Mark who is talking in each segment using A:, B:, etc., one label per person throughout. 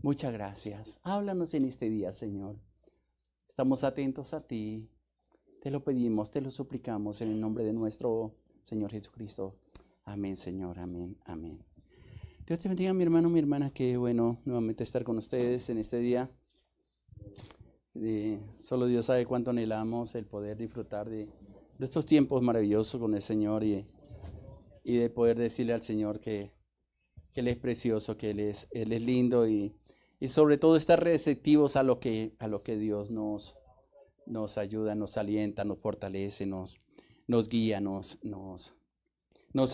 A: Muchas gracias. Háblanos en este día, Señor. Estamos atentos a ti. Te lo pedimos, te lo suplicamos en el nombre de nuestro Señor Jesucristo. Amén, Señor. Amén. Amén. Dios te bendiga, mi hermano, mi hermana. Qué bueno nuevamente estar con ustedes en este día. Solo Dios sabe cuánto anhelamos el poder disfrutar de estos tiempos maravillosos con el Señor y de poder decirle al Señor que Él es precioso, que Él es lindo y sobre todo estar receptivos a lo que Dios nos ayuda, nos alienta, nos fortalece, nos guía, nos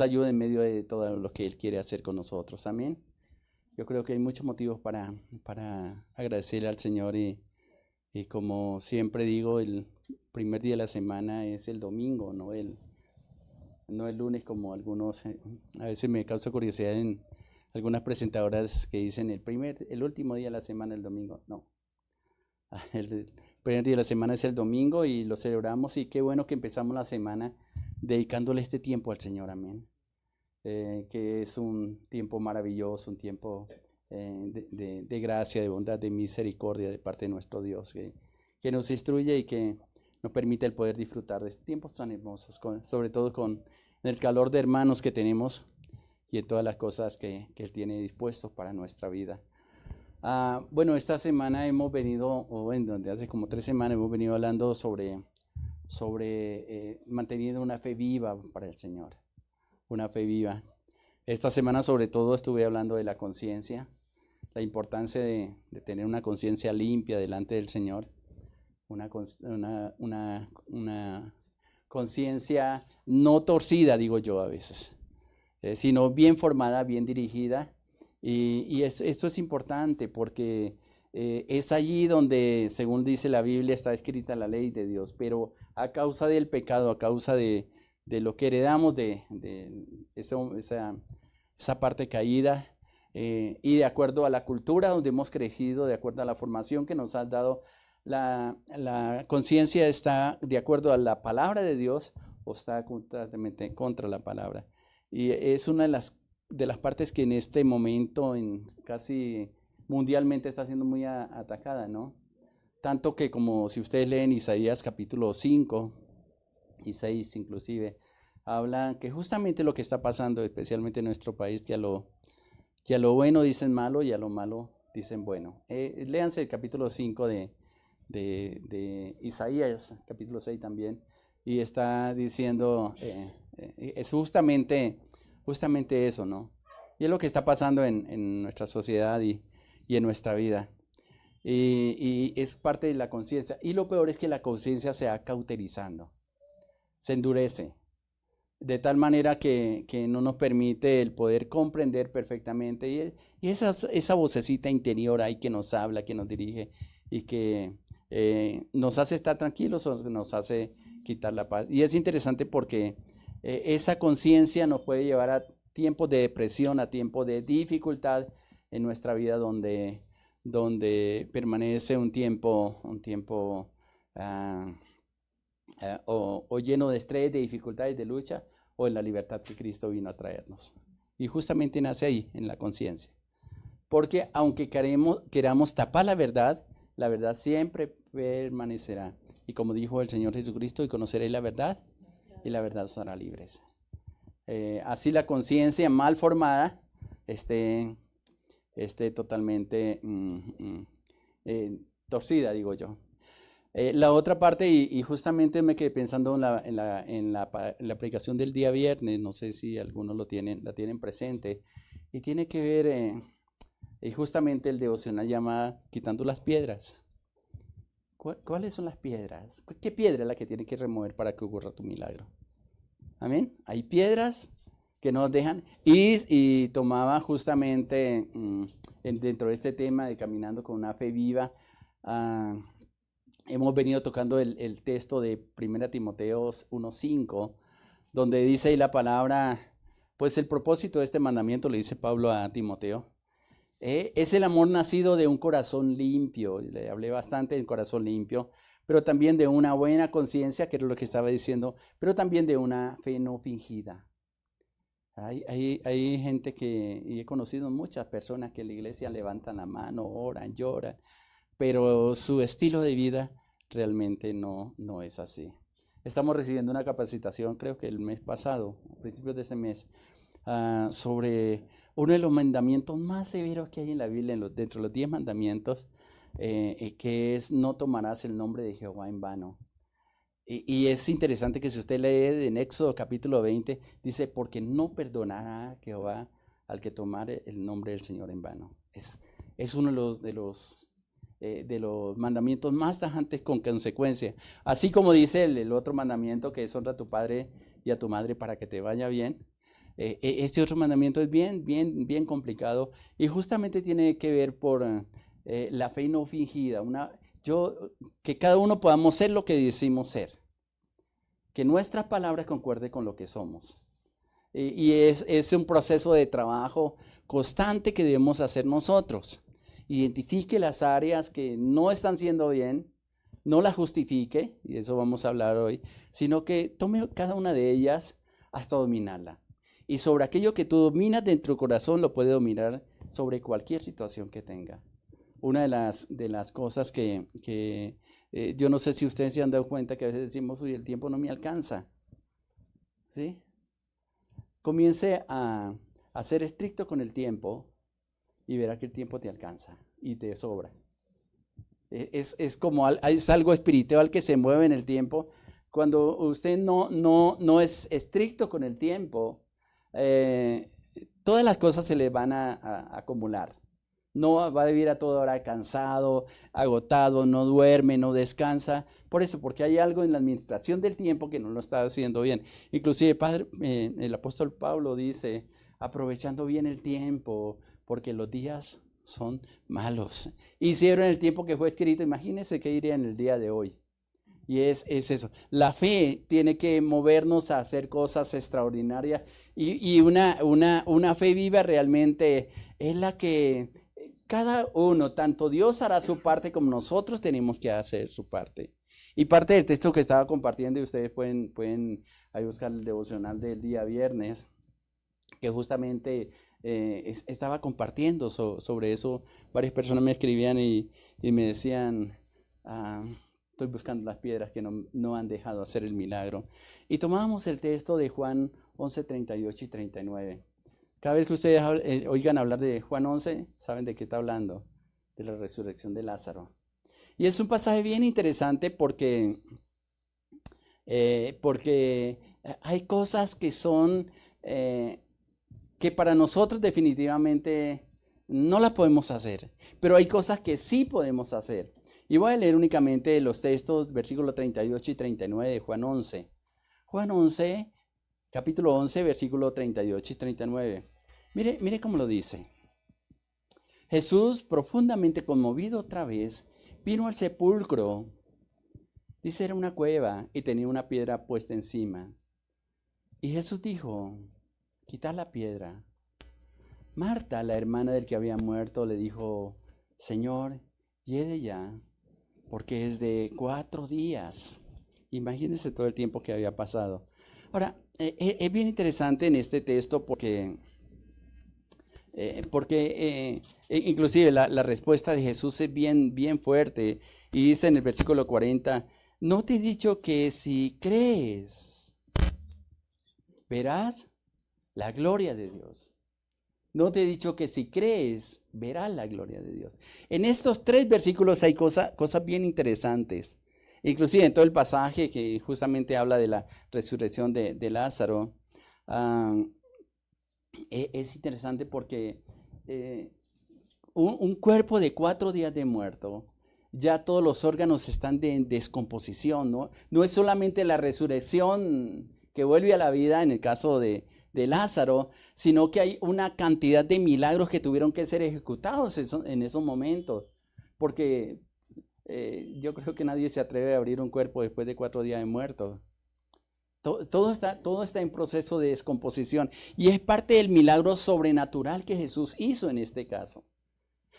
A: ayuda en medio de todo lo que Él quiere hacer con nosotros. Amén. Yo creo que hay muchos motivos para agradecerle al Señor y como siempre digo, el primer día de la semana es el domingo, no el lunes como algunos, a veces me causa curiosidad en algunas presentadoras que dicen el último día de la semana el domingo. No, el primer día de la semana es el domingo y lo celebramos y qué bueno que empezamos la semana dedicándole este tiempo al Señor, amén. Que es un tiempo maravilloso, un tiempo de gracia, de bondad, de misericordia de parte de nuestro Dios, que nos instruye y que nos permite el poder disfrutar de tiempos tan hermosos, sobre todo con el calor de hermanos que tenemos y en todas las cosas que Él tiene dispuestos para nuestra vida. Bueno, esta semana hemos venido, donde hace como 3 semanas hemos venido hablando sobre manteniendo una fe viva para el Señor, una fe viva. Esta semana sobre todo estuve hablando de la conciencia, la importancia de tener una conciencia limpia delante del Señor, una conciencia no torcida, digo yo a veces, sino bien formada, bien dirigida. Y esto es importante porque es allí donde, según dice la Biblia, está escrita la ley de Dios, pero a causa del pecado, a causa de lo que heredamos de esa parte caída, y de acuerdo a la cultura donde hemos crecido, de acuerdo a la formación que nos ha dado, la conciencia está de acuerdo a la palabra de Dios o está completamente contra la palabra. Y es una de las partes que en este momento casi mundialmente está siendo muy atacada, ¿no? Tanto que como si ustedes leen Isaías capítulo 5 y 6 inclusive, hablan que justamente lo que está pasando, especialmente en nuestro país, que a lo bueno dicen malo y a lo malo dicen bueno. Léanse el capítulo 5 de Isaías, capítulo 6 también, y está diciendo, es justamente eso, ¿no? Y es lo que está pasando en nuestra sociedad y en nuestra vida. Y es parte de la conciencia. Y lo peor es que la conciencia se va cauterizando, se endurece, de tal manera que no nos permite el poder comprender perfectamente. Y esa vocecita interior ahí que nos habla, que nos dirige y que nos hace estar tranquilos o nos hace quitar la paz. Y es interesante porque esa conciencia nos puede llevar a tiempos de depresión, a tiempos de dificultad en nuestra vida donde permanece un tiempo o lleno de estrés, de dificultades, de lucha, o en la libertad que Cristo vino a traernos. Y justamente nace ahí, en la conciencia. Porque aunque queramos tapar la verdad siempre permanecerá. Y como dijo el Señor Jesucristo, y conoceréis la verdad, y la verdad os hará libres. Así la conciencia mal formada esté totalmente torcida, digo yo. La otra parte, y justamente me quedé pensando en la predicación del día viernes, no sé si algunos la tienen presente, y tiene que ver, y justamente el devocional llama Quitando las Piedras. ¿Cuáles son las piedras? ¿Qué piedra es la que tiene que remover para que ocurra tu milagro? Amén. Hay piedras que nos dejan, y tomaba justamente dentro de este tema de caminando con una fe viva, hemos venido tocando el texto de 1 Timoteo 1:5, donde dice ahí la palabra, pues el propósito de este mandamiento, le dice Pablo a Timoteo, es el amor nacido de un corazón limpio. Le hablé bastante del corazón limpio, pero también de una buena conciencia, que era lo que estaba diciendo, pero también de una fe no fingida. Hay gente y he conocido muchas personas que en la iglesia levantan la mano, oran, lloran, pero su estilo de vida realmente no es así. Estamos recibiendo una capacitación, creo que el mes pasado, a principios de ese mes, sobre uno de los mandamientos más severos que hay en la Biblia, dentro de los 10 mandamientos, que es: no tomarás el nombre de Jehová en vano. Y es interesante que si usted lee en Éxodo capítulo 20, dice: porque no perdonará Jehová al que tomare el nombre del Señor en vano. Es uno de los mandamientos más tajantes con consecuencia. Así como dice el otro mandamiento, que es: honra a tu padre y a tu madre para que te vaya bien. Este otro mandamiento es bien complicado, y justamente tiene que ver por la fe no fingida. Que cada uno podamos ser lo que decimos ser. Que nuestra palabra concuerde con lo que somos. Y es un proceso de trabajo constante que debemos hacer nosotros. Identifique las áreas que no están siendo bien, no las justifique, y de eso vamos a hablar hoy, sino que tome cada una de ellas hasta dominarla. Y sobre aquello que tú dominas dentro del corazón, lo puede dominar sobre cualquier situación que tenga. Una de las cosas que yo no sé si ustedes se han dado cuenta, que a veces decimos: uy, el tiempo no me alcanza. ¿Sí? Comience a ser estricto con el tiempo y verá que el tiempo te alcanza y te sobra. Es algo espiritual que se mueve en el tiempo. Cuando usted no es estricto con el tiempo, todas las cosas se le van a acumular. No va a vivir a toda hora cansado, agotado, no duerme, no descansa. Por eso, porque hay algo en la administración del tiempo que no lo está haciendo bien. Inclusive el apóstol Pablo dice: aprovechando bien el tiempo, porque los días son malos. Hicieron el tiempo que fue escrito. Imagínense qué iría en el día de hoy. Y es eso. La fe tiene que movernos a hacer cosas extraordinarias. Y una fe viva realmente es la que cada uno, tanto Dios hará su parte como nosotros tenemos que hacer su parte. Y parte del texto que estaba compartiendo, y ustedes pueden ahí buscar el devocional del día viernes, que justamente estaba compartiendo sobre eso. Varias personas me escribían y me decían: estoy buscando las piedras que no han dejado hacer el milagro. Y tomábamos el texto de Juan 11, 38 y 39. Cada vez que ustedes oigan hablar de Juan 11, saben de qué está hablando: de la resurrección de Lázaro. Y es un pasaje bien interesante porque hay cosas que son que para nosotros definitivamente no las podemos hacer, pero hay cosas que sí podemos hacer. Y voy a leer únicamente los textos, versículos 38 y 39 de Juan 11. Juan 11, capítulo 11, versículos 38 y 39. Mire cómo lo dice. Jesús, profundamente conmovido otra vez, vino al sepulcro. Dice: era una cueva y tenía una piedra puesta encima. Y Jesús dijo: quitad la piedra. Marta, la hermana del que había muerto, le dijo: Señor, hiede ya, porque es de 4 días. Imagínense todo el tiempo que había pasado. Ahora, es bien interesante en este texto porque inclusive la respuesta de Jesús es bien fuerte. Y dice en el versículo 40: ¿no te he dicho que si crees, verás la gloria de Dios? No te he dicho que si crees, verás la gloria de Dios. En estos 3 versículos hay cosas bien interesantes. Inclusive en todo el pasaje que justamente habla de la resurrección de Lázaro, es interesante porque un cuerpo de 4 días de muerto, ya todos los órganos están en descomposición, ¿no? No es solamente la resurrección que vuelve a la vida en el caso de Lázaro, sino que hay una cantidad de milagros que tuvieron que ser ejecutados en esos momentos, porque yo creo que nadie se atreve a abrir un cuerpo después de 4 días de muerto. Todo está en proceso de descomposición, y es parte del milagro sobrenatural que Jesús hizo en este caso.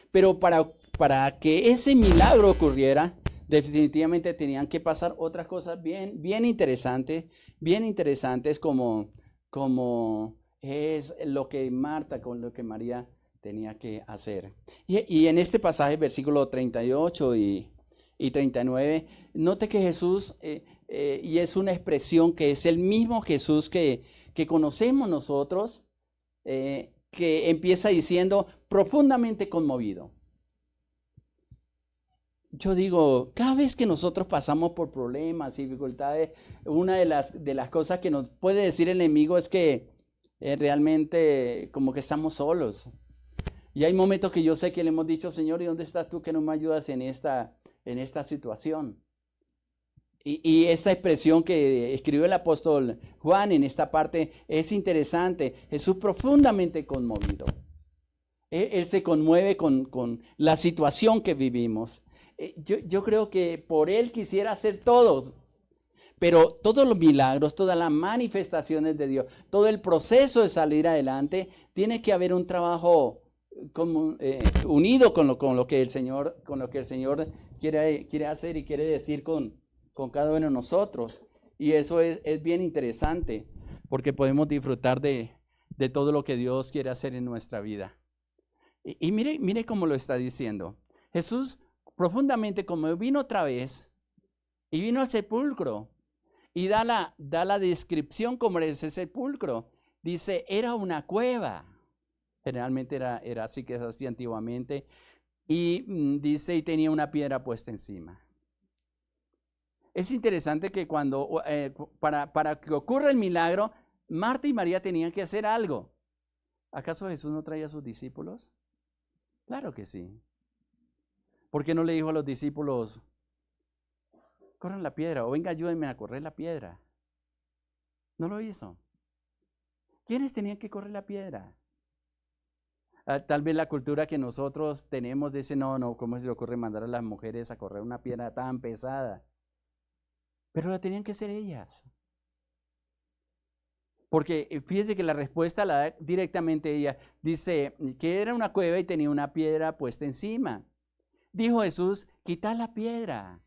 A: Pero para que ese milagro ocurriera, definitivamente tenían que pasar otras cosas bien interesantes como es lo que Marta con lo que María tenía que hacer. Y en este pasaje, versículo 38 y 39, note que Jesús, y es una expresión que es el mismo Jesús que conocemos nosotros, que empieza diciendo profundamente conmovido. Yo digo, cada vez que nosotros pasamos por problemas y dificultades, una de las cosas que nos puede decir el enemigo es que realmente como que estamos solos. Y hay momentos que yo sé que le hemos dicho, Señor, ¿y dónde estás tú que no me ayudas en esta situación? Y esa expresión que escribió el apóstol Juan en esta parte es interesante. Jesús profundamente conmovido. Él se conmueve con la situación que vivimos. Yo creo que por Él quisiera hacer todos, pero todos los milagros, todas las manifestaciones de Dios, todo el proceso de salir adelante, tiene que haber un trabajo unido con lo que el Señor quiere hacer y quiere decir con cada uno de nosotros. Y eso es bien interesante, porque podemos disfrutar de todo lo que Dios quiere hacer en nuestra vida. Y mire cómo lo está diciendo. Jesús profundamente como vino otra vez y vino al sepulcro y da la descripción como es ese sepulcro. Dice, era una cueva. Generalmente era así que se hacía antiguamente. Y dice, y tenía una piedra puesta encima. Es interesante que para que ocurra el milagro, Marta y María tenían que hacer algo. ¿Acaso Jesús no traía a sus discípulos? Claro que sí. ¿Por qué no le dijo a los discípulos, corran la piedra o venga, ayúdenme a correr la piedra? No lo hizo. ¿Quiénes tenían que correr la piedra? Tal vez la cultura que nosotros tenemos dice, no, ¿cómo se le ocurre mandar a las mujeres a correr una piedra tan pesada? Pero la tenían que hacer ellas. Porque fíjense que la respuesta la da directamente ella. Dice que era una cueva y tenía una piedra puesta encima. Dijo Jesús, quitad la piedra.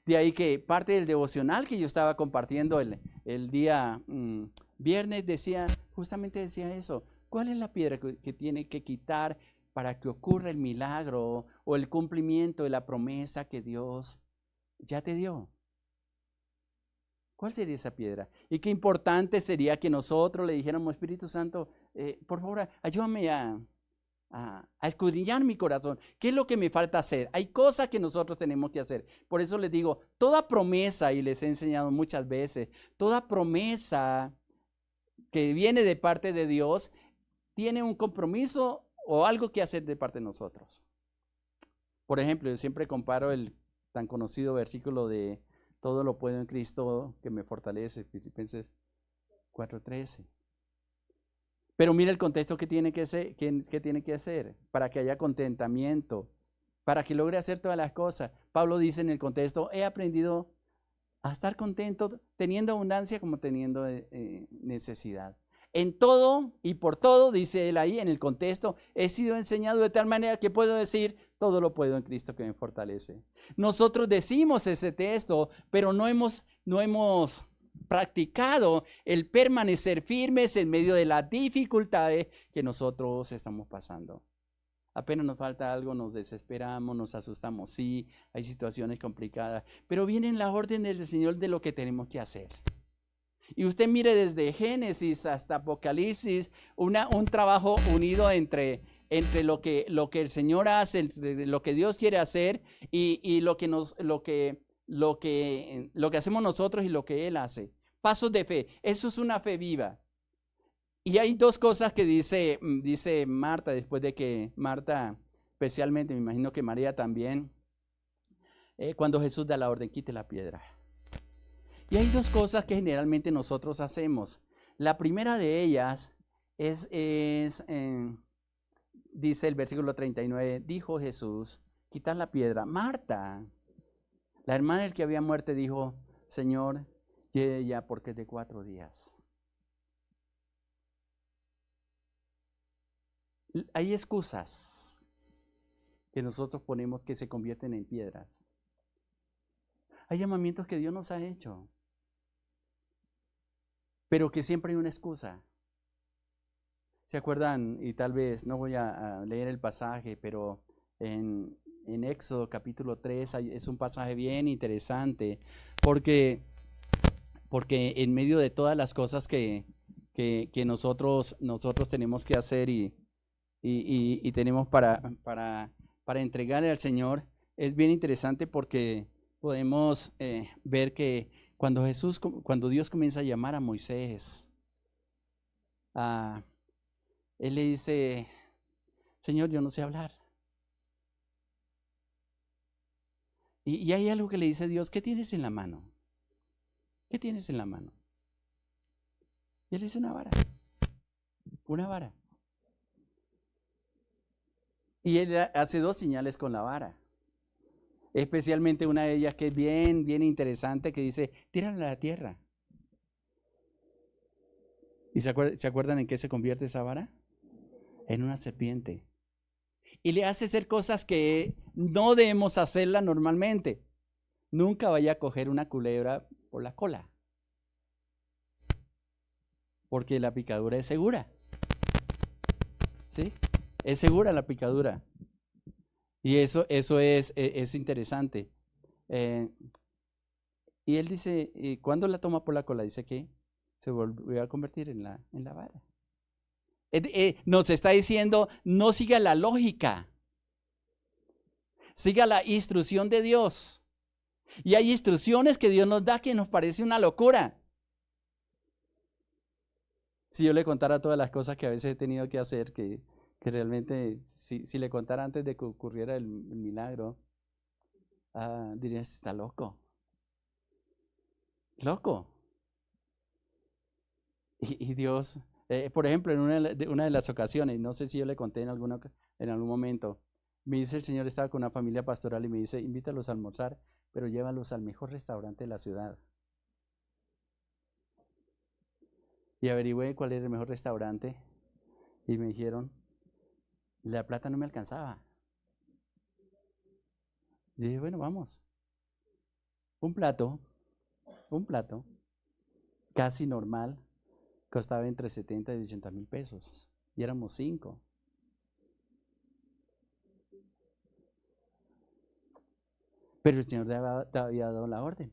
A: De ahí que parte del devocional que yo estaba compartiendo el día viernes justamente decía eso. ¿Cuál es la piedra que tiene que quitar para que ocurra el milagro o el cumplimiento de la promesa que Dios ya te dio? ¿Cuál sería esa piedra? Y qué importante sería que nosotros le dijéramos, Espíritu Santo, por favor, ayúdame a escudriñar mi corazón. ¿Qué es lo que me falta hacer? Hay cosas que nosotros tenemos que hacer. Por eso les digo, toda promesa, y les he enseñado muchas veces, toda promesa que viene de parte de Dios, tiene un compromiso o algo que hacer de parte de nosotros. Por ejemplo, yo siempre comparo el tan conocido versículo de todo lo puedo en Cristo que me fortalece, Filipenses 4:13. Pero mira el contexto que tiene que hacer para que haya contentamiento, para que logre hacer todas las cosas. Pablo dice en el contexto, he aprendido a estar contento teniendo abundancia como teniendo necesidad. En todo y por todo, dice él ahí en el contexto, he sido enseñado de tal manera que puedo decir, todo lo puedo en Cristo que me fortalece. Nosotros decimos ese texto, pero no hemos practicado el permanecer firmes en medio de las dificultades que nosotros estamos pasando. Apenas nos falta algo, nos desesperamos, nos asustamos. Sí, hay situaciones complicadas, pero viene en la orden del Señor de lo que tenemos que hacer. Y usted mire desde Génesis hasta Apocalipsis, un trabajo unido entre lo que el Señor hace, entre lo que Dios quiere hacer y lo que hacemos nosotros y lo que Él hace. Pasos de fe. Eso es una fe viva. Y hay dos cosas que dice Marta, después de que Marta, especialmente, me imagino que María también, cuando Jesús da la orden, quite la piedra. Y hay dos cosas que generalmente nosotros hacemos. La primera de ellas dice el versículo 39, dijo Jesús, quitar la piedra. Marta, la hermana del que había muerto, dijo, Señor, lleve ya porque es de 4 días. Hay excusas que nosotros ponemos que se convierten en piedras. Hay llamamientos que Dios nos ha hecho. pero que siempre hay una excusa. ¿Se acuerdan? Y tal vez no voy a leer el pasaje, pero en Éxodo capítulo 3 es un pasaje bien interesante, porque en medio de todas las cosas que nosotros tenemos que hacer y tenemos para entregarle al Señor, es bien interesante porque podemos ver que cuando Dios comienza a llamar a Moisés, él le dice: Señor, yo no sé hablar. Y hay algo que le dice Dios: ¿qué tienes en la mano? ¿Qué tienes en la mano? Y él dice: una vara. Una vara. Y él hace 2 señales con la vara. Especialmente una de ellas que es bien, bien interesante, que dice: tírala a la tierra. ¿Y se acuerdan en qué se convierte esa vara? En una serpiente. Y le hace hacer cosas que no debemos hacerla normalmente. Nunca vaya a coger una culebra por la cola, porque la picadura es segura. ¿Sí? Es segura la picadura. Y eso es interesante. Y él dice, ¿cuándo la toma por la cola? Dice que se volvió a convertir en la vara. Nos está diciendo: no siga la lógica, siga la instrucción de Dios. Y hay instrucciones que Dios nos da que nos parece una locura. Si yo le contara todas las cosas que a veces he tenido que hacer, que realmente, si le contara antes de que ocurriera el milagro, diría: está loco. Loco. Y Dios, por ejemplo, en una de las ocasiones, no sé si yo le conté en algún momento, me dice el Señor: estaba con una familia pastoral y me dice: invítalos a almorzar, pero llévalos al mejor restaurante de la ciudad. Y averigüé cuál era el mejor restaurante y me dijeron: la plata no me alcanzaba. Y dije: bueno, vamos. Un plato casi normal costaba entre 70 y 80,000 pesos. Y éramos 5. Pero el Señor te había dado la orden.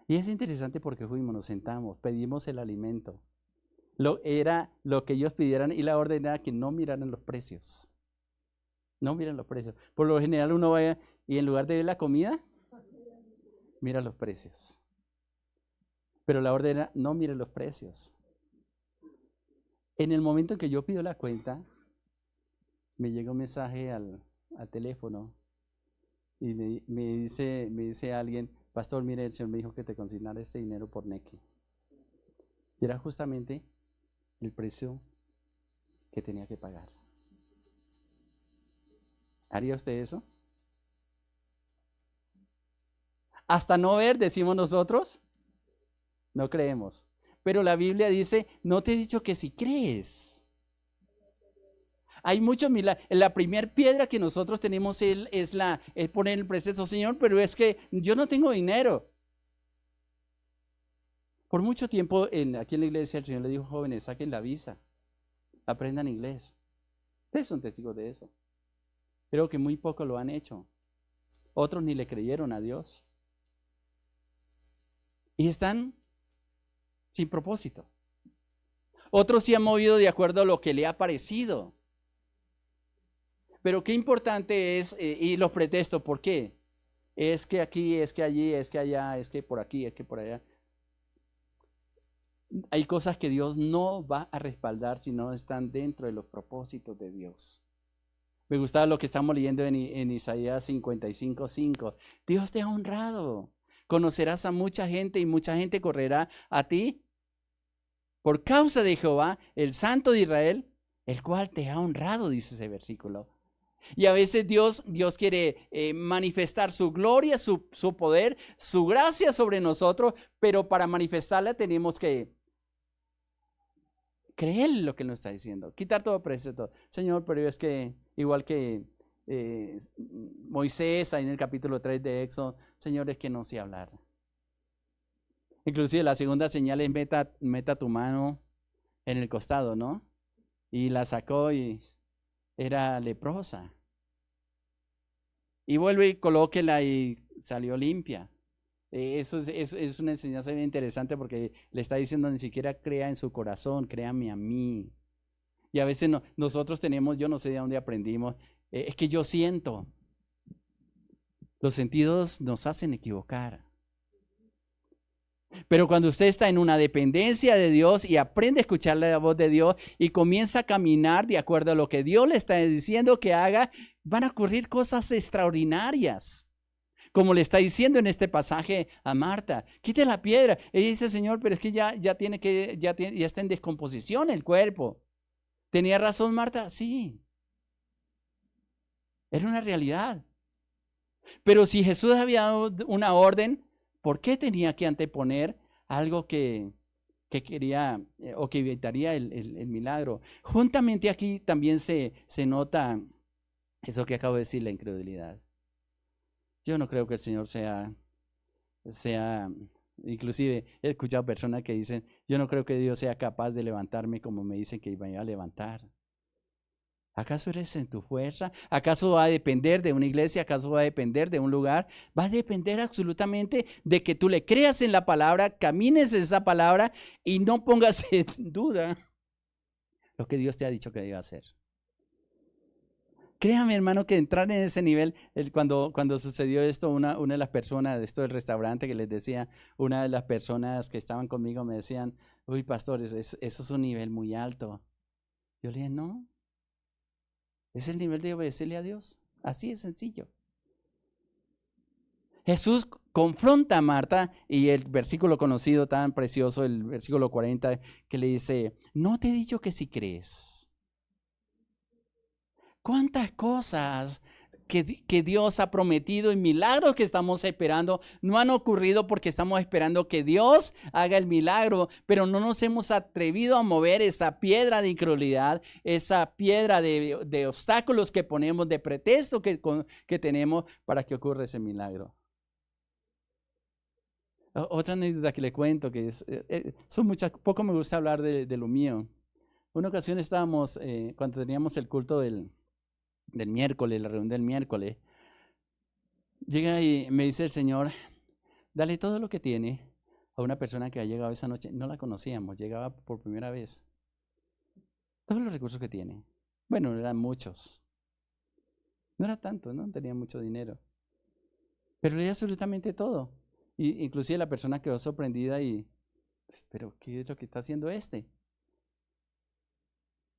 A: Y es interesante porque fuimos, nos sentamos, pedimos el alimento. Era lo que ellos pidieran, y la orden era que no miraran los precios. No miran los precios. Por lo general uno va y en lugar de ver la comida, mira los precios. Pero la orden era: no miren los precios. En el momento en que yo pido la cuenta, me llega un mensaje al teléfono y me dice alguien: pastor, mire, el Señor me dijo que te consignara este dinero por Nequi. Y era justamente el precio que tenía que pagar. ¿Haría usted eso? Hasta no ver, decimos nosotros, no creemos. Pero la Biblia dice: no te he dicho que si crees. Hay muchos milagros. La primera piedra que nosotros tenemos es poner el precepto: Señor, pero es que yo no tengo dinero. Por mucho tiempo aquí en la iglesia el Señor le dijo: jóvenes, saquen la visa, aprendan inglés. Ustedes son testigos de eso. Creo que muy pocos lo han hecho. Otros ni le creyeron a Dios. Y están sin propósito. Otros se han movido de acuerdo a lo que le ha parecido. Pero qué importante es, y los pretextos, ¿por qué? Es que aquí, es que allí, es que allá, es que por aquí, es que por allá. Hay cosas que Dios no va a respaldar si no están dentro de los propósitos de Dios. Me gustaba lo que estamos leyendo en Isaías 55:5. Dios te ha honrado. Conocerás a mucha gente y mucha gente correrá a ti por causa de Jehová, el Santo de Israel, el cual te ha honrado, dice ese versículo. Y a veces Dios quiere manifestar su gloria, su poder, su gracia sobre nosotros, pero para manifestarla tenemos que creer lo que Él nos está diciendo, quitar todo precepto. Señor, pero es que igual que Moisés ahí en el capítulo 3 de Éxodo: Señor, es que no sé hablar. Inclusive la segunda señal es meta tu mano en el costado, ¿no? Y la sacó y era leprosa. Y vuelve y colóquela y salió limpia. Eso es una enseñanza bien interesante porque le está diciendo ni siquiera crea en su corazón, créame a mí. Y a veces nosotros tenemos, yo no sé de dónde aprendimos, es que yo siento. Los sentidos nos hacen equivocar. Pero cuando usted está en una dependencia de Dios y aprende a escuchar la voz de Dios y comienza a caminar de acuerdo a lo que Dios le está diciendo que haga, van a ocurrir cosas extraordinarias. Como le está diciendo en este pasaje a Marta, quite la piedra. Ella dice, Señor, pero es que ya está en descomposición el cuerpo. ¿Tenía razón Marta? Sí. Era una realidad. Pero si Jesús había dado una orden, ¿por qué tenía que anteponer algo que quería o que evitaría el milagro? Juntamente aquí también se nota eso que acabo de decir, la incredulidad. Yo no creo que el Señor sea, inclusive he escuchado personas que dicen, yo no creo que Dios sea capaz de levantarme como me dicen que me va a levantar. ¿Acaso eres en tu fuerza? ¿Acaso va a depender de una iglesia? ¿Acaso va a depender de un lugar? Va a depender absolutamente de que tú le creas en la palabra, camines en esa palabra y no pongas en duda lo que Dios te ha dicho que debe hacer. Créame, hermano, que entrar en ese nivel, cuando sucedió esto, una de las personas de esto del restaurante que les decía, una de las personas que estaban conmigo me decían, uy, pastores, eso es un nivel muy alto. Yo le dije, no. Es el nivel de obedecerle a Dios. Así es sencillo. Jesús confronta a Marta y el versículo conocido tan precioso, el versículo 40, que le dice, ¿no te he dicho que si crees? ¿Cuántas cosas que Dios ha prometido y milagros que estamos esperando no han ocurrido porque estamos esperando que Dios haga el milagro, pero no nos hemos atrevido a mover esa piedra de incredulidad, esa piedra de obstáculos que ponemos, de pretexto que tenemos para que ocurra ese milagro? Otra anécdota que le cuento, que son muchas, poco me gusta hablar de lo mío. Una ocasión estábamos, cuando teníamos el culto del miércoles, la reunión del miércoles, llega y me dice el Señor, dale todo lo que tiene a una persona que ha llegado esa noche. No la conocíamos, llegaba por primera vez. Todos los recursos que tiene. Bueno, eran muchos. No era tanto, no tenía mucho dinero. Pero le di absolutamente todo. Y inclusive la persona quedó sorprendida y, pero ¿qué es lo que está haciendo este?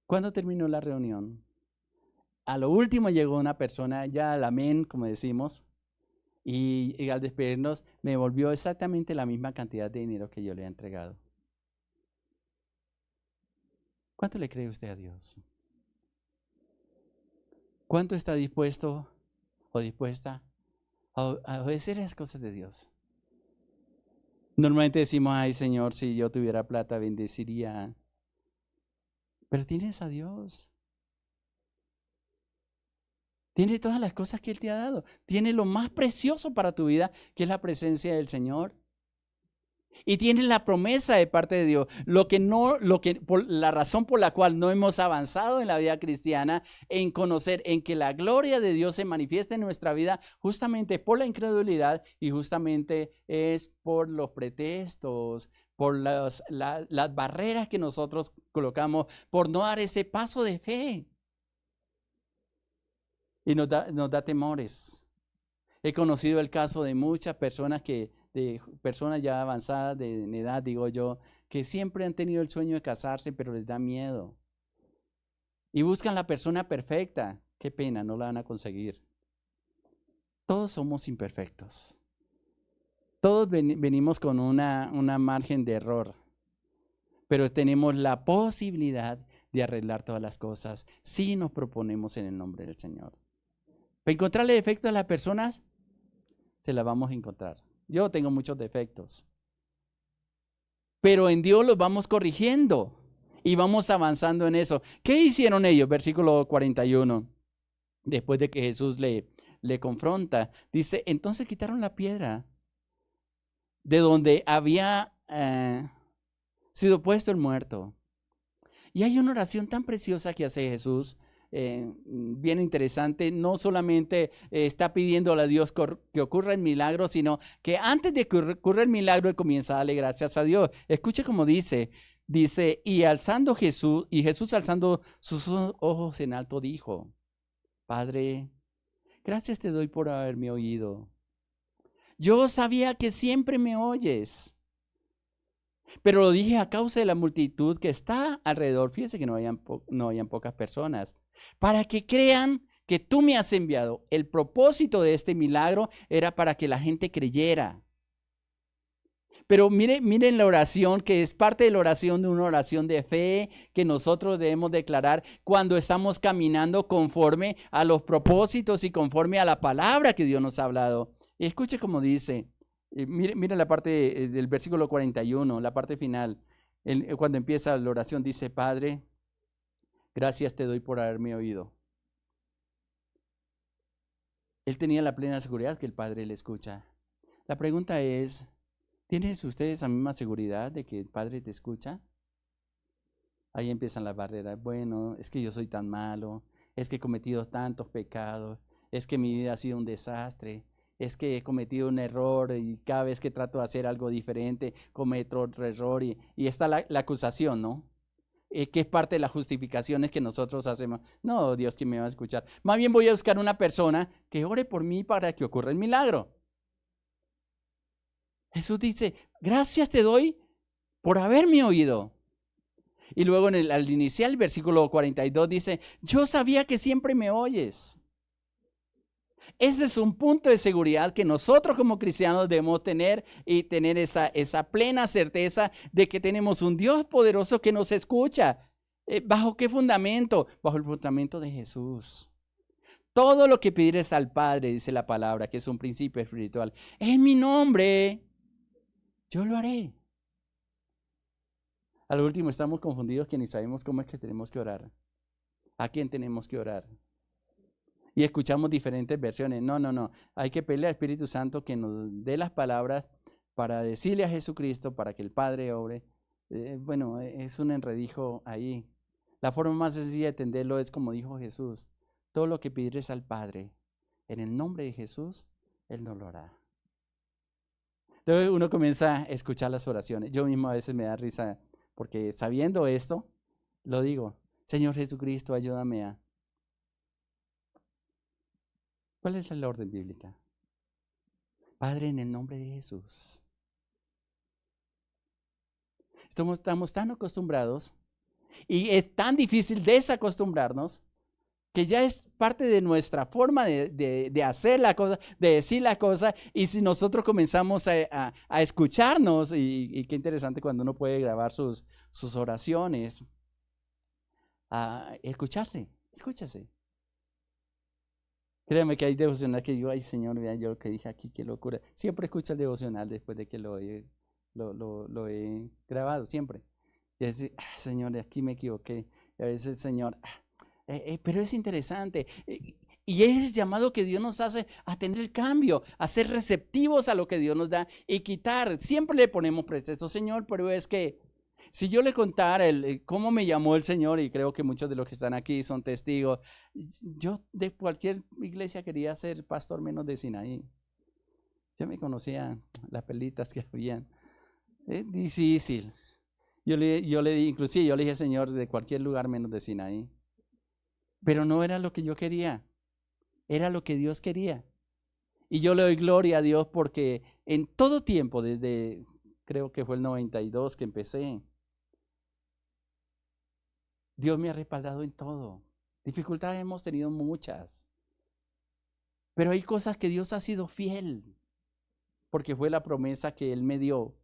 A: ¿Cuándo terminó la reunión? A lo último llegó una persona, ya al amén, como decimos, y al despedirnos me devolvió exactamente la misma cantidad de dinero que yo le he entregado. ¿Cuánto le cree usted a Dios? ¿Cuánto está dispuesto o dispuesta a obedecer las cosas de Dios? Normalmente decimos, ay Señor, si yo tuviera plata bendeciría. Pero tienes a Dios. Tiene todas las cosas que Él te ha dado. Tiene lo más precioso para tu vida, que es la presencia del Señor. Y tiene la promesa de parte de Dios. La razón por la cual no hemos avanzado en la vida cristiana, en conocer, en que la gloria de Dios se manifieste en nuestra vida, justamente por la incredulidad y justamente es por los pretextos, por las barreras que nosotros colocamos, por no dar ese paso de fe. Y nos da temores. He conocido el caso de muchas personas de personas ya avanzadas en edad, digo yo, que siempre han tenido el sueño de casarse, pero les da miedo. Y buscan la persona perfecta. Qué pena, no la van a conseguir. Todos somos imperfectos. Todos venimos con una margen de error. Pero tenemos la posibilidad de arreglar todas las cosas si nos proponemos en el nombre del Señor. Para encontrarle defectos a las personas, se las vamos a encontrar. Yo tengo muchos defectos. Pero en Dios los vamos corrigiendo y vamos avanzando en eso. ¿Qué hicieron ellos? Versículo 41. Después de que Jesús le confronta, dice, entonces quitaron la piedra de donde había sido puesto el muerto. Y hay una oración tan preciosa que hace Jesús, bien interesante. No solamente está pidiéndole a Dios que ocurra el milagro, sino que antes de que ocurra el milagro, Él comienza a darle gracias a Dios. Escuche cómo dice, y Jesús alzando sus ojos en alto dijo, Padre, gracias te doy por haberme oído. Yo sabía que siempre me oyes, pero lo dije a causa de la multitud que está alrededor. Fíjese que no hayan pocas personas, para que crean que tú me has enviado. El propósito de este milagro era para que la gente creyera. Pero miren la oración, que es parte de la oración, de una oración de fe que nosotros debemos declarar cuando estamos caminando conforme a los propósitos y conforme a la palabra que Dios nos ha hablado. Y escuche cómo dice, mire la parte del versículo 41, la parte final, cuando empieza la oración dice, Padre, gracias te doy por haberme oído. Él tenía la plena seguridad que el Padre le escucha. La pregunta es, ¿tienen ustedes la misma seguridad de que el Padre te escucha? Ahí empiezan las barreras. Bueno, es que yo soy tan malo, es que he cometido tantos pecados, es que mi vida ha sido un desastre, es que he cometido un error y cada vez que trato de hacer algo diferente, cometo otro error y está la acusación, ¿no? Que es parte de las justificaciones que nosotros hacemos. No, Dios, ¿quién me va a escuchar? Más bien voy a buscar una persona que ore por mí para que ocurra el milagro. Jesús dice, gracias te doy por haberme oído. Y luego al iniciar el versículo 42 dice, yo sabía que siempre me oyes. Ese es un punto de seguridad que nosotros como cristianos debemos tener y tener esa plena certeza de que tenemos un Dios poderoso que nos escucha. ¿Bajo qué fundamento? Bajo el fundamento de Jesús. Todo lo que pidieres al Padre, dice la palabra, que es un principio espiritual, en mi nombre, yo lo haré. Al último estamos confundidos que ni sabemos cómo es que tenemos que orar. ¿A quién tenemos que orar? Y escuchamos diferentes versiones. No. Hay que pedirle al Espíritu Santo que nos dé las palabras para decirle a Jesucristo, para que el Padre obre. Bueno, es un enredijo ahí. La forma más sencilla de entenderlo es como dijo Jesús. Todo lo que pidieres al Padre, en el nombre de Jesús, Él nos lo hará. Entonces uno comienza a escuchar las oraciones. Yo mismo a veces me da risa, porque sabiendo esto, lo digo. Señor Jesucristo, ayúdame a... ¿Cuál es la orden bíblica? Padre, en el nombre de Jesús. Estamos tan acostumbrados y es tan difícil desacostumbrarnos que ya es parte de nuestra forma de hacer la cosa, de decir la cosa. Y si nosotros comenzamos a escucharnos, y qué interesante cuando uno puede grabar sus oraciones, a escucharse, escúchase. Créeme que hay devocional que digo, ay Señor, vean yo lo que dije aquí, qué locura. Siempre escucho el devocional después de que lo he grabado, siempre. Y es decir, Señor, aquí me equivoqué. Y a veces, Señor, pero es interesante. Y es el llamado que Dios nos hace a tener el cambio, a ser receptivos a lo que Dios nos da y quitar. Siempre le ponemos pretexto, Señor, pero es que si yo le contara cómo me llamó el Señor, y creo que muchos de los que están aquí son testigos, yo de cualquier iglesia quería ser pastor menos de Sinaí. Yo me conocía las pelitas que habían. Es difícil. Yo le dije, Señor, de cualquier lugar menos de Sinaí. Pero no era lo que yo quería, era lo que Dios quería. Y yo le doy gloria a Dios porque en todo tiempo, desde creo que fue el 92 que empecé, Dios me ha respaldado en todo. Dificultades hemos tenido muchas, pero hay cosas que Dios ha sido fiel, porque fue la promesa que Él me dio.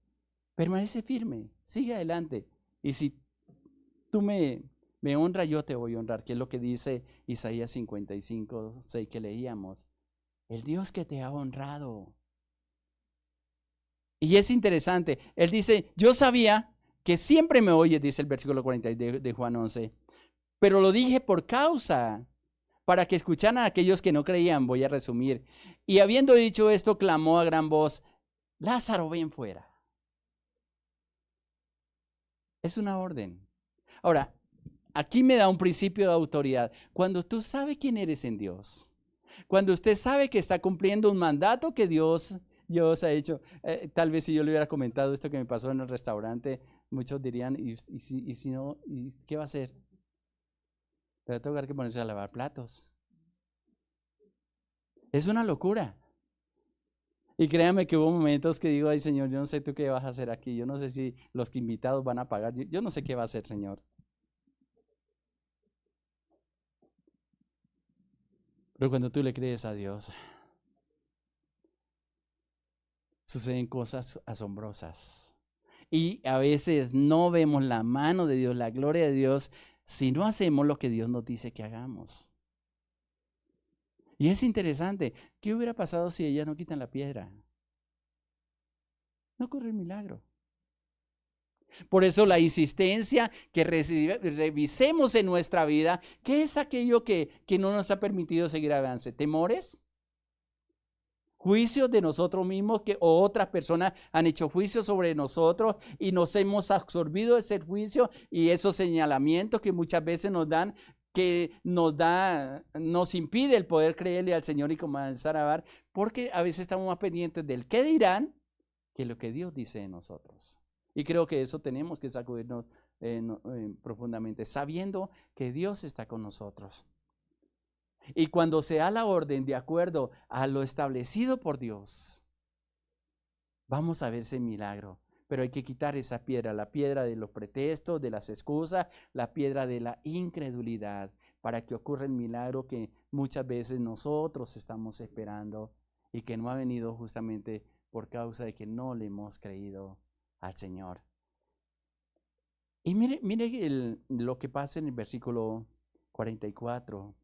A: Permanece firme, sigue adelante. Y si tú me honras, yo te voy a honrar, que es lo que dice Isaías 55:6 que leíamos. El Dios que te ha honrado. Y es interesante, Él dice, yo sabía que siempre me oyes, dice el versículo 40 de Juan 11, pero lo dije por causa, para que escucharan a aquellos que no creían. Voy a resumir. Y habiendo dicho esto, clamó a gran voz, Lázaro, ven fuera. Es una orden. Ahora, aquí me da un principio de autoridad. Cuando tú sabes quién eres en Dios, cuando usted sabe que está cumpliendo un mandato que Dios ha hecho, tal vez si yo le hubiera comentado esto que me pasó en el restaurante, muchos dirían, ¿y si no, ¿y qué va a hacer? Pero tengo que ponerse a lavar platos. Es una locura. Y créame que hubo momentos que digo, ay Señor, yo no sé tú qué vas a hacer aquí, yo no sé si los invitados van a pagar, yo no sé qué va a hacer, Señor. Pero cuando tú le crees a Dios, suceden cosas asombrosas. Y a veces no vemos la mano de Dios, la gloria de Dios, si no hacemos lo que Dios nos dice que hagamos. Y es interesante, ¿qué hubiera pasado si ellas no quitan la piedra? No ocurre el milagro. Por eso la insistencia que revisemos en nuestra vida, ¿qué es aquello que no nos ha permitido seguir avance? ¿Temores? Juicios de nosotros mismos que o otras personas han hecho juicios sobre nosotros y nos hemos absorbido ese juicio y esos señalamientos que muchas veces nos dan, que nos impide el poder creerle al Señor y comenzar a dar, porque a veces estamos más pendientes del qué dirán que lo que Dios dice de nosotros. Y creo que eso tenemos que sacudirnos profundamente, sabiendo que Dios está con nosotros. Y cuando se da la orden de acuerdo a lo establecido por Dios, vamos a ver ese milagro. Pero hay que quitar esa piedra, la piedra de los pretextos, de las excusas, la piedra de la incredulidad, para que ocurra el milagro que muchas veces nosotros estamos esperando y que no ha venido justamente por causa de que no le hemos creído al Señor. Y mire lo que pasa en el versículo 44.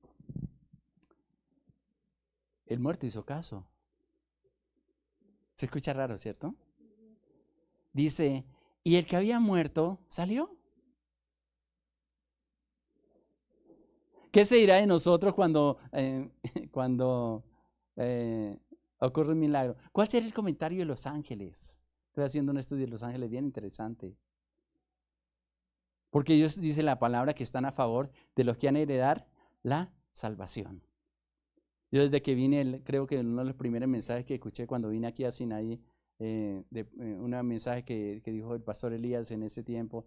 A: El muerto hizo caso. Se escucha raro, ¿cierto? Dice, y el que había muerto salió. ¿Qué se dirá de nosotros cuando ocurre un milagro? ¿Cuál será el comentario de los ángeles? Estoy haciendo un estudio de los ángeles bien interesante. Porque ellos dicen la palabra que están a favor de los que han heredar la salvación. Yo desde que vine, creo que uno de los primeros mensajes que escuché cuando vine aquí a Sinaí, un mensaje que dijo el pastor Elías en ese tiempo,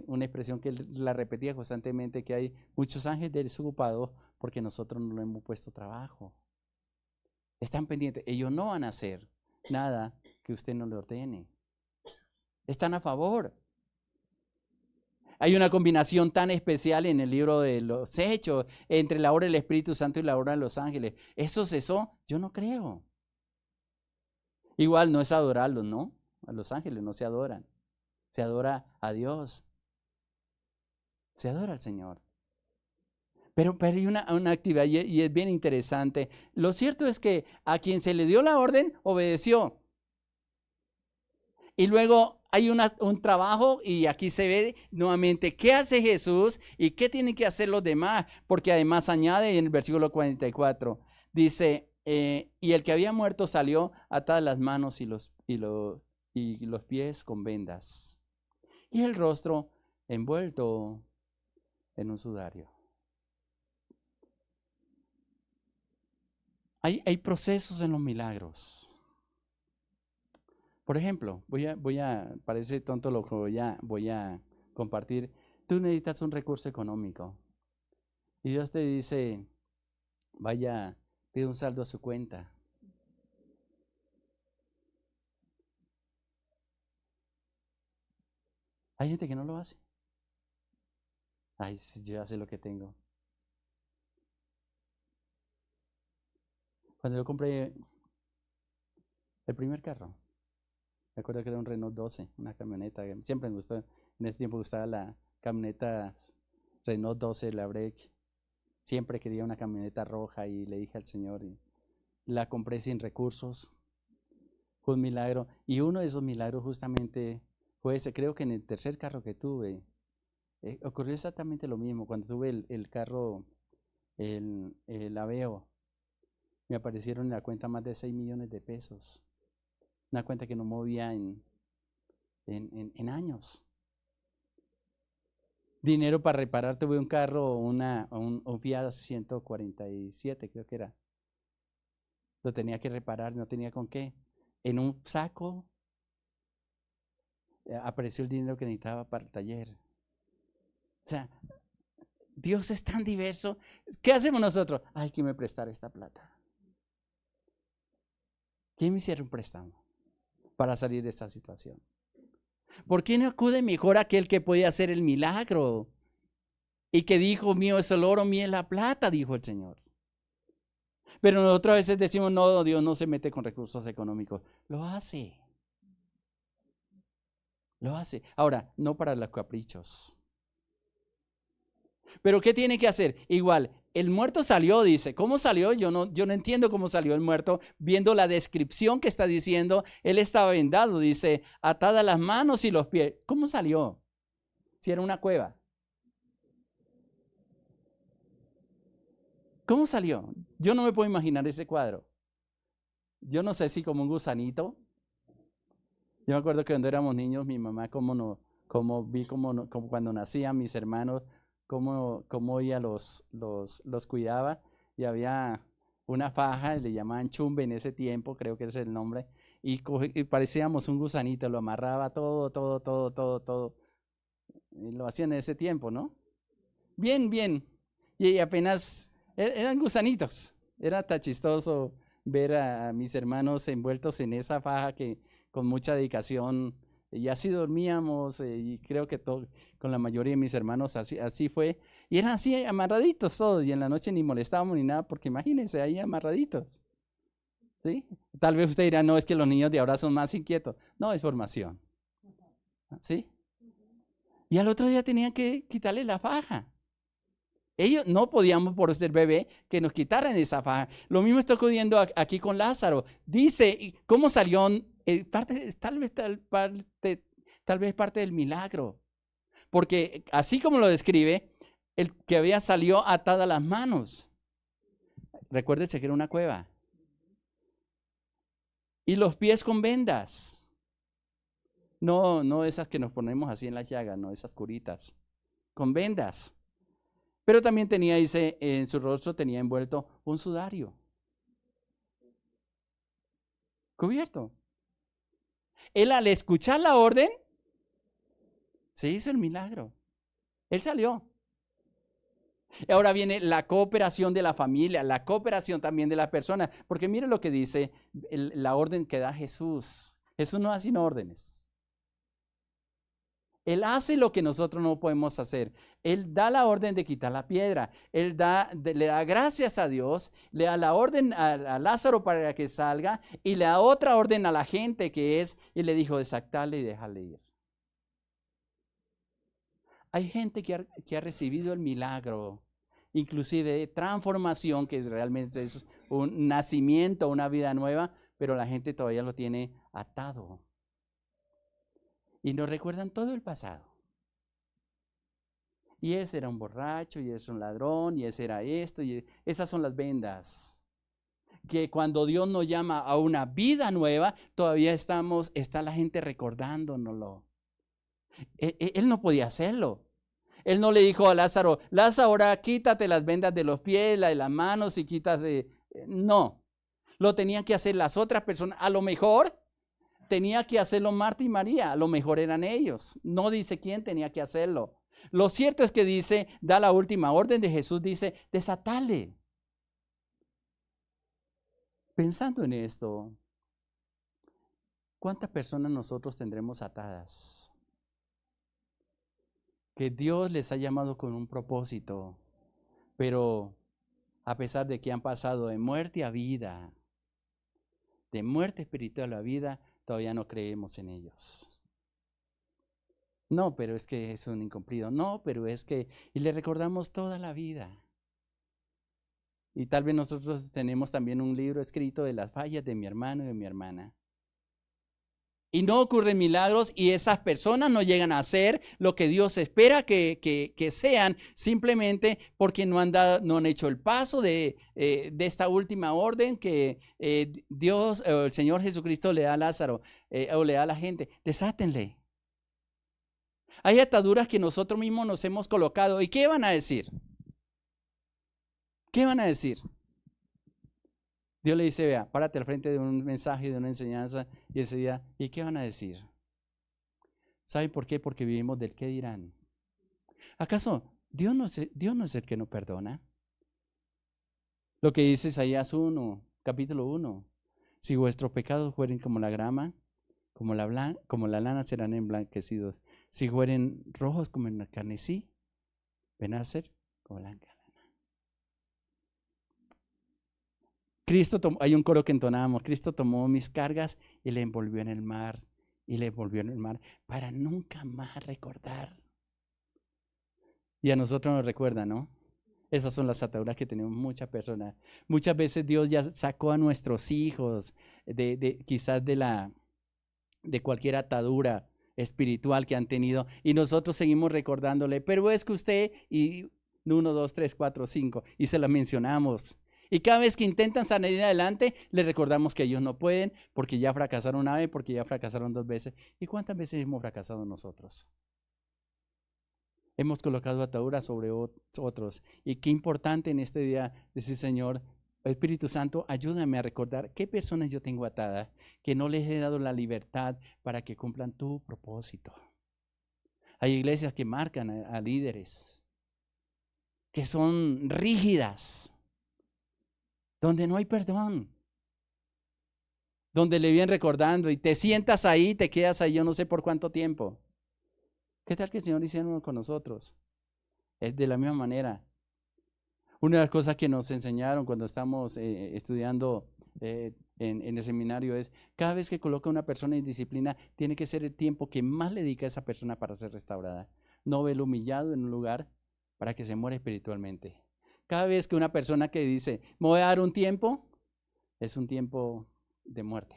A: una expresión que él la repetía constantemente, que hay muchos ángeles desocupados porque nosotros no le hemos puesto trabajo. Están pendientes, ellos no van a hacer nada que usted no le ordene. Están a favor. Hay una combinación tan especial en el libro de los Hechos entre la obra del Espíritu Santo y la obra de los ángeles. ¿Eso cesó? Yo no creo. Igual no es adorarlos, ¿no? A los ángeles no se adoran. Se adora a Dios. Se adora al Señor. Pero hay una actividad y es bien interesante. Lo cierto es que a quien se le dio la orden, obedeció. Y luego hay un trabajo y aquí se ve nuevamente qué hace Jesús y qué tienen que hacer los demás. Porque además añade en el versículo 44, dice, y el que había muerto salió atadas las manos y los pies con vendas. Y el rostro envuelto en un sudario. Hay procesos en los milagros. Por ejemplo, parece tonto lo que voy a compartir. Tú necesitas un recurso económico. Y Dios te dice, vaya, pide un saldo a su cuenta. Hay gente que no lo hace. Ay, yo ya sé lo que tengo. Cuando yo compré el primer carro, me acuerdo que era un Renault 12, una camioneta. Siempre me gustó, en ese tiempo gustaba la camioneta Renault 12, la Break. Siempre quería una camioneta roja y le dije al Señor, y la compré sin recursos. Fue un milagro. Y uno de esos milagros justamente fue ese. Creo que en el tercer carro que tuve, ocurrió exactamente lo mismo. Cuando tuve el carro, el Aveo, me aparecieron en la cuenta más de 6 millones de pesos. Una cuenta que no movía en años. dinero para reparar. Tuve un carro, un Fiat 147, creo que era. Lo tenía que reparar, no tenía con qué. En un saco apareció el dinero que necesitaba para el taller. O sea, Dios es tan diverso. ¿Qué hacemos nosotros? Ay, ¿quién me prestar esta plata? ¿Quién me hiciera un préstamo para salir de esta situación? ¿Por qué no acude mejor aquel que puede hacer el milagro? Y que dijo, mío es el oro, mío es la plata, dijo el Señor. Pero nosotros a veces decimos, no, Dios no se mete con recursos económicos. Lo hace. Lo hace. Ahora, no para los caprichos. Pero ¿qué tiene que hacer? Igual, el muerto salió, dice. ¿Cómo salió? Yo no entiendo cómo salió el muerto. Viendo la descripción que está diciendo, él estaba vendado, dice, atada las manos y los pies. ¿Cómo salió? Si era una cueva. ¿Cómo salió? Yo no me puedo imaginar ese cuadro. Yo no sé si como un gusanito. Yo me acuerdo que cuando éramos niños, mi mamá, como cuando nacían mis hermanos, cómo ella los cuidaba, y había una faja, le llamaban chumbe en ese tiempo, creo que ese es el nombre, y parecíamos un gusanito, lo amarraba todo. Y lo hacían en ese tiempo, ¿no? Bien. Y apenas eran gusanitos. Era tan chistoso ver a mis hermanos envueltos en esa faja que con mucha dedicación, y así dormíamos, y creo que con la mayoría de mis hermanos así fue, y eran así amarraditos todos, y en la noche ni molestábamos ni nada, porque imagínense ahí amarraditos, ¿sí? Tal vez usted dirá, no, es que los niños de ahora son más inquietos. No, es formación, ¿sí? Y al otro día tenían que quitarle la faja. Ellos no podíamos, por ser bebé, que nos quitaran esa faja. Lo mismo está ocurriendo aquí con Lázaro. Dice, ¿cómo salió? Tal vez parte del milagro. Porque así como lo describe, el que había salido atada las manos. Recuérdese que era una cueva. Y los pies con vendas. No esas que nos ponemos así en las llagas, no esas curitas. Con vendas. Pero también tenía, dice, en su rostro tenía envuelto un sudario. Cubierto. Él al escuchar la orden, se hizo el milagro. Él salió. Ahora viene la cooperación de la familia, la cooperación también de las personas. Porque mire lo que dice la orden que da Jesús. Jesús no da sino órdenes. Él hace lo que nosotros no podemos hacer. Él da la orden de quitar la piedra. Él le da gracias a Dios, le da la orden a Lázaro para que salga, y le da otra orden a la gente y le dijo, desactale y déjale ir. Hay gente que ha recibido el milagro, inclusive de transformación, que realmente es un nacimiento, una vida nueva, pero la gente todavía lo tiene atado. Y nos recuerdan todo el pasado. Y ese era un borracho, y ese era un ladrón, y ese era esto, y esas son las vendas. Que cuando Dios nos llama a una vida nueva, todavía está la gente recordándonoslo. Él no podía hacerlo. Él no le dijo a Lázaro, ahora quítate las vendas de los pies, de las manos y quítate. No, lo tenían que hacer las otras personas. A lo mejor tenía que hacerlo Marta y María, a lo mejor eran ellos. No dice quién tenía que hacerlo. Lo cierto es que dice, da la última orden de Jesús, dice, desatale. Pensando en esto, ¿cuántas personas nosotros tendremos atadas? Que Dios les ha llamado con un propósito, pero a pesar de que han pasado de muerte a vida, de muerte espiritual a vida, todavía no creemos en ellos. No, pero es que es un incumplido. No, pero es que... Y le recordamos toda la vida. Y tal vez nosotros tenemos también un libro escrito de las fallas de mi hermano y de mi hermana. Y no ocurren milagros, y esas personas no llegan a ser lo que Dios espera que sean, simplemente porque no han hecho el paso de esta última orden que Dios, el Señor Jesucristo le da a Lázaro, o le da a la gente. Desátenle. Hay ataduras que nosotros mismos nos hemos colocado. ¿Y qué van a decir? ¿Qué van a decir? Dios le dice, vea, párate al frente de un mensaje, de una enseñanza, y ese día, ¿y qué van a decir? ¿Sabe por qué? Porque vivimos del qué dirán. ¿Acaso Dios no es el que no perdona? Lo que dice Isaías 1, capítulo 1. Si vuestros pecados fueren como la grama, como la lana serán emblanquecidos. Si fueren rojos como el carmesí, ven a ser como blanca lana. Hay un coro que entonábamos, Cristo tomó mis cargas y le envolvió en el mar, para nunca más recordar. Y a nosotros nos recuerda, ¿no? Esas son las ataduras que tenemos muchas personas. Muchas veces Dios ya sacó a nuestros hijos quizás de cualquier atadura espiritual que han tenido y nosotros seguimos recordándole, pero es que usted, y 1, 2, 3, 4, 5, y se la mencionamos. Y cada vez que intentan salir adelante, les recordamos que ellos no pueden porque ya fracasaron una vez, porque ya fracasaron 2 veces. ¿Y cuántas veces hemos fracasado nosotros? Hemos colocado ataduras sobre otros. Y qué importante en este día decir, Señor, Espíritu Santo, ayúdame a recordar qué personas yo tengo atadas, que no les he dado la libertad para que cumplan tu propósito. Hay iglesias que marcan a líderes, que son rígidas, donde no hay perdón, donde le vienen recordando y te sientas ahí, te quedas ahí yo no sé por cuánto tiempo. ¿Qué tal que el Señor hiciera con nosotros? Es de la misma manera. Una de las cosas que nos enseñaron cuando estamos estudiando en el seminario es, cada vez que coloca a una persona en disciplina, tiene que ser el tiempo que más le dedica a esa persona para ser restaurada. No verlo humillado en un lugar para que se muera espiritualmente. Cada vez que una persona que dice, me voy a dar un tiempo, es un tiempo de muerte.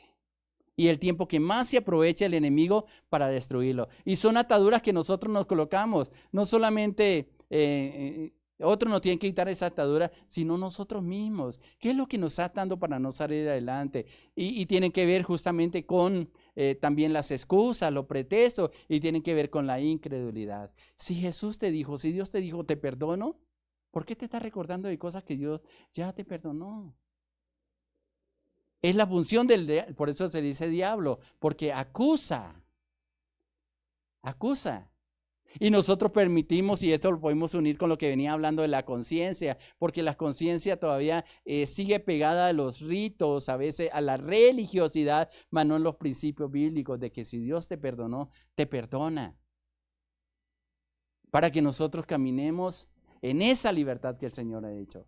A: Y el tiempo que más se aprovecha el enemigo para destruirlo. Y son ataduras que nosotros nos colocamos. No solamente otros nos tienen que quitar esa atadura, sino nosotros mismos. ¿Qué es lo que nos está atando para no salir adelante? Y tienen que ver justamente con también las excusas, los pretextos, y tienen que ver con la incredulidad. Si Jesús te dijo, si Dios te dijo, te perdono, ¿por qué te estás recordando de cosas que Dios ya te perdonó? Es la función por eso se dice diablo, porque acusa. Y nosotros permitimos, y esto lo podemos unir con lo que venía hablando de la conciencia, porque la conciencia todavía sigue pegada a los ritos, a veces a la religiosidad, mas no en los principios bíblicos de que si Dios te perdonó, te perdona. Para que nosotros caminemos en esa libertad que el Señor ha dicho.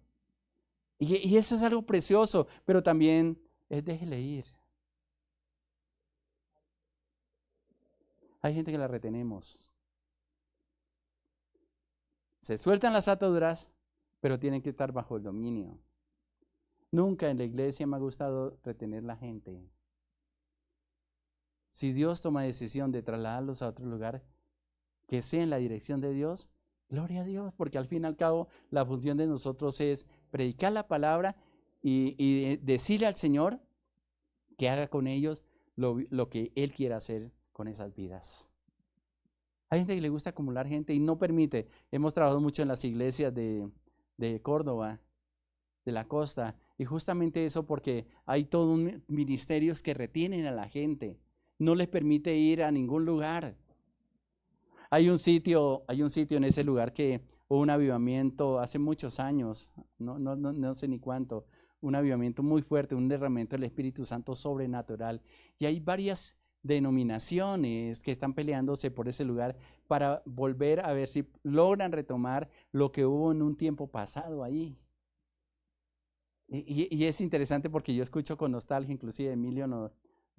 A: Y eso es algo precioso, pero también es déjele ir. Hay gente que la retenemos. Se sueltan las ataduras, pero tienen que estar bajo el dominio. Nunca en la iglesia me ha gustado retener la gente. Si Dios toma decisión de trasladarlos a otro lugar, que sea en la dirección de Dios, gloria a Dios, porque al fin y al cabo la función de nosotros es predicar la palabra y decirle al Señor que haga con ellos lo que Él quiera hacer con esas vidas. Hay gente que le gusta acumular gente y no permite. Hemos trabajado mucho en las iglesias de Córdoba, de la costa, y justamente eso porque hay todos un ministerios que retienen a la gente, no les permite ir a ningún lugar. Hay un sitio en ese lugar que hubo un avivamiento hace muchos años, no sé ni cuánto, un avivamiento muy fuerte, un derramamiento del Espíritu Santo sobrenatural. Y hay varias denominaciones que están peleándose por ese lugar para volver a ver si logran retomar lo que hubo en un tiempo pasado ahí. Y es interesante porque yo escucho con nostalgia, inclusive Emilio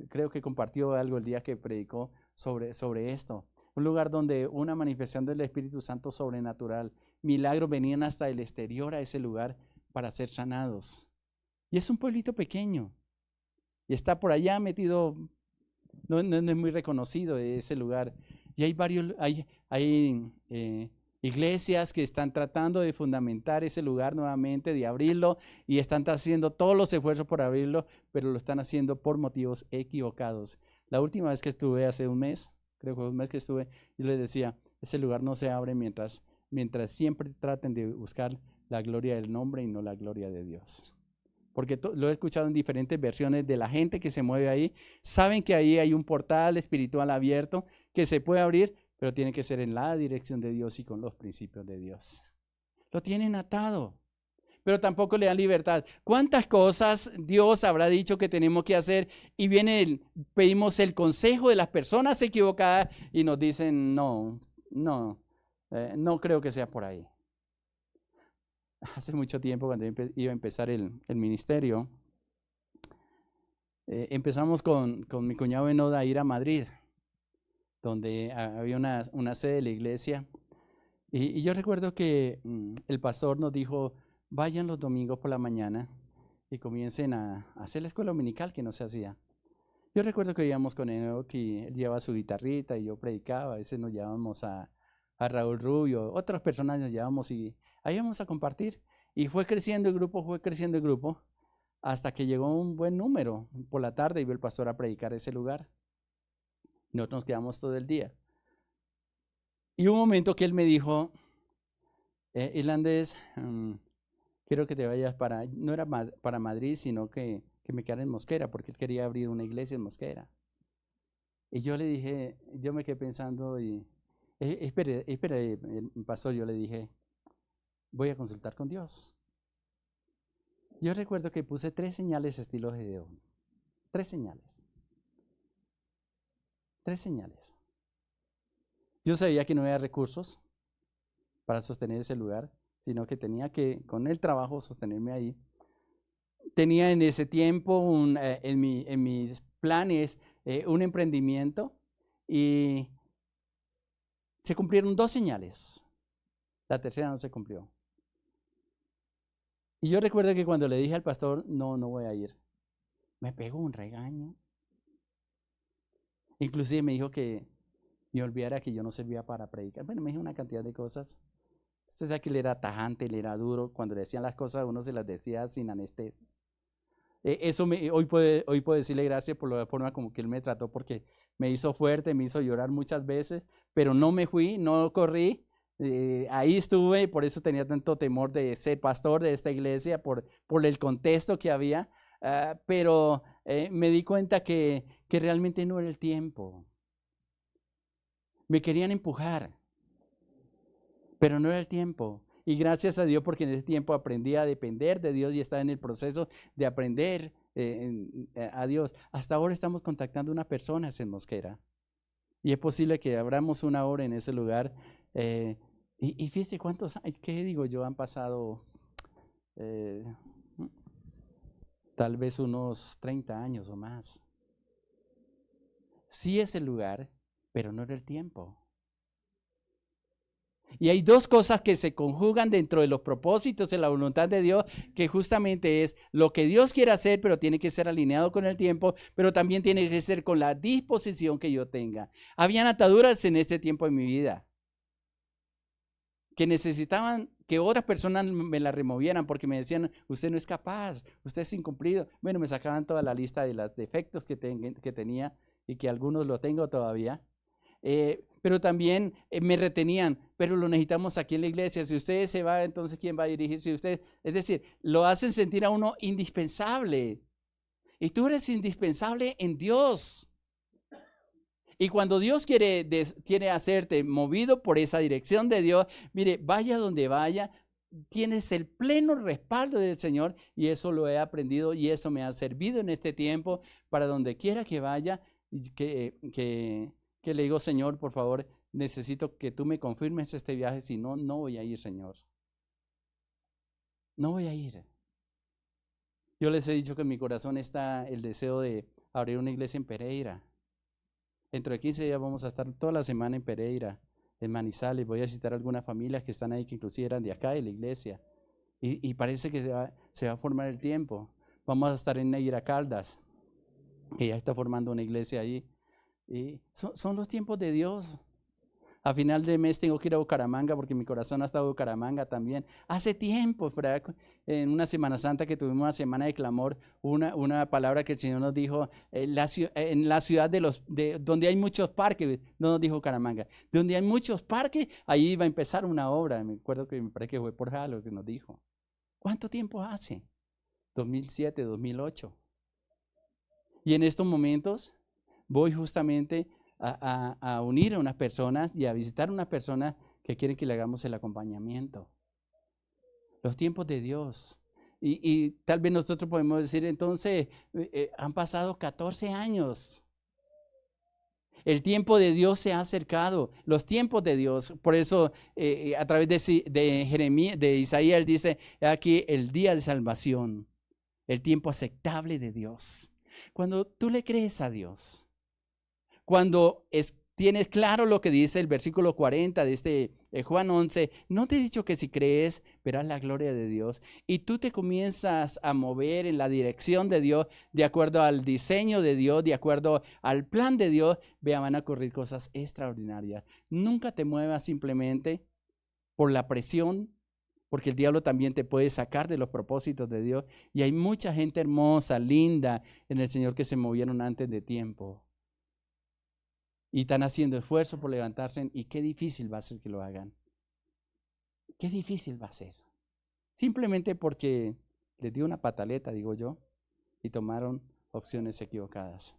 A: creo que compartió algo el día que predicó sobre esto. Un lugar donde una manifestación del Espíritu Santo sobrenatural, milagros venían hasta el exterior a ese lugar para ser sanados. Y es un pueblito pequeño. Y está por allá metido, no es muy reconocido ese lugar. Y hay iglesias que están tratando de fundamentar ese lugar nuevamente, de abrirlo, y están haciendo todos los esfuerzos por abrirlo, pero lo están haciendo por motivos equivocados. La última vez que estuve hace un mes, creo que fue un mes que estuve, yo les decía, ese lugar no se abre mientras siempre traten de buscar la gloria del nombre y no la gloria de Dios. Porque lo he escuchado en diferentes versiones de la gente que se mueve ahí. Saben que ahí hay un portal espiritual abierto que se puede abrir, pero tiene que ser en la dirección de Dios y con los principios de Dios. Lo tienen atado, pero tampoco le dan libertad. ¿Cuántas cosas Dios habrá dicho que tenemos que hacer? Y pedimos el consejo de las personas equivocadas y nos dicen, no creo que sea por ahí. Hace mucho tiempo, cuando iba a empezar el ministerio, empezamos con mi cuñado Enoda a ir a Madrid, donde había una sede de la iglesia. Y yo recuerdo que el pastor nos dijo, vayan los domingos por la mañana y comiencen a hacer la escuela dominical, que no se hacía. Yo recuerdo que íbamos con Enoch y él llevaba su guitarrita y yo predicaba. A veces nos llevábamos a Raúl Rubio, otras personas nos llevábamos y ahí íbamos a compartir. Y fue creciendo el grupo, hasta que llegó un buen número por la tarde y vio el pastor a predicar ese lugar. Nosotros nos quedamos todo el día. Y un momento que él me dijo, Irlandés, quiero que te vayas no era para Madrid, sino que me quedara en Mosquera, porque él quería abrir una iglesia en Mosquera. Y yo le dije, yo me quedé pensando y, espere, pastor, yo le dije, voy a consultar con Dios. Yo recuerdo que puse 3 señales estilo Gedeón. 3 señales. 3 señales. Yo sabía que no había recursos para sostener ese lugar, sino que tenía que, con el trabajo, sostenerme ahí. Tenía en ese tiempo, en mis planes, un emprendimiento y se cumplieron 2 señales. La tercera no se cumplió. Y yo recuerdo que cuando le dije al pastor, no voy a ir, me pegó un regaño. Inclusive me dijo que me olvidara que yo no servía para predicar. Bueno, me dijo una cantidad de cosas. Usted sabe que él era tajante, él era duro. Cuando le decían las cosas, uno se las decía sin anestesia. Eso hoy puedo decirle gracias por la forma como que él me trató, porque me hizo fuerte, me hizo llorar muchas veces, pero no me fui, no corrí. Ahí estuve y por eso tenía tanto temor de ser pastor de esta iglesia, por el contexto que había, pero me di cuenta que realmente no era el tiempo. Me querían empujar, pero no era el tiempo. Y gracias a Dios, porque en ese tiempo aprendí a depender de Dios y estaba en el proceso de aprender a Dios. Hasta ahora estamos contactando a unas personas en Mosquera. Y es posible que abramos una hora en ese lugar. Y fíjese cuántos años, ¿qué digo yo? Han pasado tal vez unos 30 años o más. Sí es el lugar, pero no era el tiempo. Y hay 2 cosas que se conjugan dentro de los propósitos de la voluntad de Dios, que justamente es lo que Dios quiere hacer, pero tiene que ser alineado con el tiempo, pero también tiene que ser con la disposición que yo tenga. Habían ataduras en este tiempo de mi vida que necesitaban que otras personas me la removieran, porque me decían, usted no es capaz, usted es incumplido. Bueno, me sacaban toda la lista de los defectos que tenía y que algunos lo tengo todavía. Pero también me retenían, pero lo necesitamos aquí en la iglesia. Si usted se va, entonces ¿quién va a dirigir? Si usted, es decir, lo hacen sentir a uno indispensable. Y tú eres indispensable en Dios. Y cuando Dios quiere hacerte movido por esa dirección de Dios, mire, vaya donde vaya, tienes el pleno respaldo del Señor, y eso lo he aprendido y eso me ha servido en este tiempo para donde quiera que vaya, que le digo, Señor, por favor, necesito que tú me confirmes este viaje, si no, no voy a ir, Señor. No voy a ir. Yo les he dicho que en mi corazón está el deseo de abrir una iglesia en Pereira. Dentro de 15 días vamos a estar toda la semana en Pereira, en Manizales. Voy a visitar algunas familias que están ahí, que inclusive eran de acá, de la iglesia. Y parece que se va a formar el tiempo. Vamos a estar en Neira Caldas, que ya está formando una iglesia ahí. Y son los tiempos de Dios. A final de mes tengo que ir a Bucaramanga porque mi corazón ha estado en Bucaramanga también. Hace tiempo, ¿verdad? En una Semana Santa que tuvimos una semana de clamor, una palabra que el Señor nos dijo, en la ciudad donde hay muchos parques, no nos dijo Bucaramanga, donde hay muchos parques, ahí iba a empezar una obra. Me acuerdo que me parece que fue por Jalo que nos dijo. ¿Cuánto tiempo hace? 2007, 2008. Y en estos momentos voy justamente a unir a unas personas y a visitar a unas personas que quieren que le hagamos el acompañamiento. Los tiempos de Dios. Y tal vez nosotros podemos decir, entonces, han pasado 14 años. El tiempo de Dios se ha acercado, los tiempos de Dios. Por eso, a través de Jeremías, de Isaías, él dice, aquí el día de salvación, el tiempo aceptable de Dios. Cuando tú le crees a Dios, cuando tienes claro lo que dice el versículo 40 de Juan 11, no te he dicho que si crees verás la gloria de Dios, y tú te comienzas a mover en la dirección de Dios, de acuerdo al diseño de Dios, de acuerdo al plan de Dios, van a ocurrir cosas extraordinarias. Nunca te muevas simplemente por la presión, porque el diablo también te puede sacar de los propósitos de Dios, y hay mucha gente hermosa, linda en el Señor que se movieron antes de tiempo. Y están haciendo esfuerzo por levantarse, y qué difícil va a ser que lo hagan. Qué difícil va a ser. Simplemente porque les dio una pataleta, digo yo, y tomaron opciones equivocadas.